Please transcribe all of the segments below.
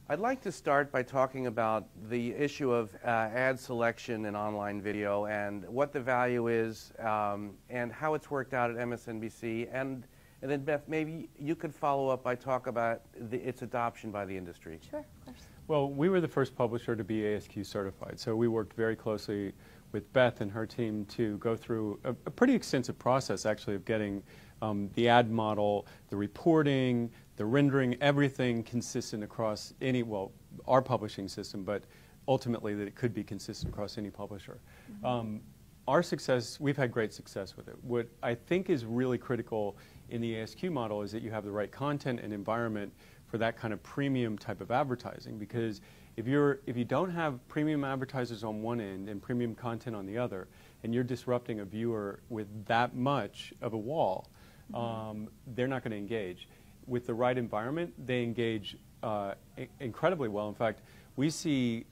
I'd like to start by talking about the issue of ad selection in online video and what the value is and how it's worked out at MSNBC. And then, Beth, maybe you could follow up by talk about its adoption by the industry. Sure, of course. Well, we were the first publisher to be ASQ certified, so we worked very closely with Beth and her team to go through a pretty extensive process, actually, of getting the ad model, the reporting, the rendering, everything consistent across any, well, our publishing system, but ultimately that it could be consistent across any publisher. Mm-hmm. Our success, we've had great success with it. What I think is really critical in the ASQ model is that you have the right content and environment for that kind of premium type of advertising, because if you don't have premium advertisers on one end and premium content on the other, and you're disrupting a viewer with that much of a wall, they're not going to engage. With the right environment, they engage incredibly well. In fact, we see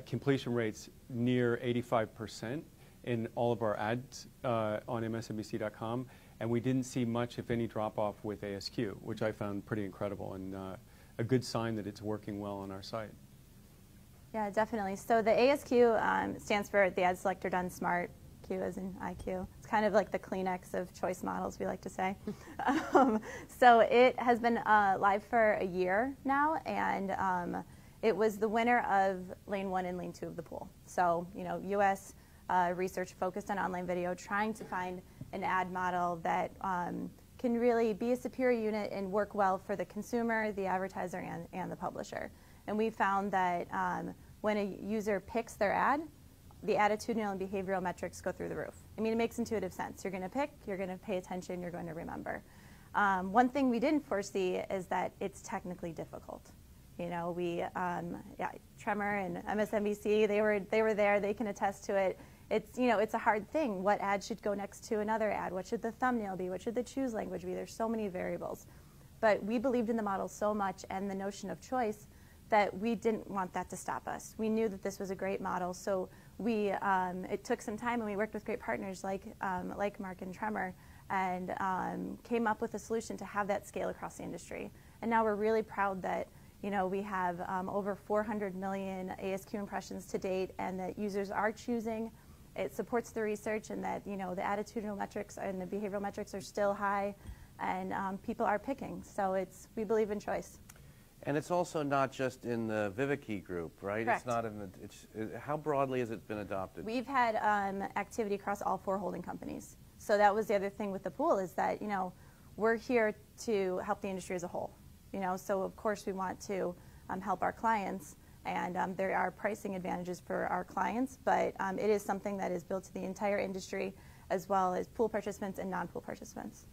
completion rates near 85% in all of our ads on MSNBC.com, and we didn't see much, if any, drop-off with ASQ, which I found pretty incredible and a good sign that it's working well on our site. Yeah, definitely. So the ASQ stands for the Ad Selector Done Smart, Q as in IQ. It's kind of like the Kleenex of choice models, we like to say. So it has been live for a year now, and it was the winner of Lane 1 and Lane 2 of the pool. So, you know, U.S. research focused on online video, trying to find an ad model that can really be a superior unit and work well for the consumer, the advertiser, and the publisher. And we found that when a user picks their ad, the attitudinal and behavioral metrics go through the roof. I mean, it makes intuitive sense. You're going to pick, you're going to pay attention, you're going to remember. One thing we didn't foresee is that it's technically difficult. You know, Tremor and MSNBC, they were there, they can attest to it. It's, you know, it's a hard thing. What ad should go next to another ad? What should the thumbnail be? What should the choose language be? There's so many variables. But we believed in the model so much and the notion of choice that we didn't want that to stop us. We knew that this was a great model, so it took some time, and we worked with great partners like Mark and Tremor, and came up with a solution to have that scale across the industry. And now we're really proud that, you know, we have over 400 million ASQ impressions to date, and that users are choosing. It supports the research, and that, you know, the attitudinal metrics and the behavioral metrics are still high, and people are picking. So we believe in choice. And it's also not just in the VivaKi group, right? Correct. It's not in the. How broadly has it been adopted? We've had activity across all 4 holding companies. So that was the other thing with the pool, is that, you know, we're here to help the industry as a whole. You know, so of course we want to help our clients, and there are pricing advantages for our clients, but it is something that is built to the entire industry, as well as pool participants and non-pool participants.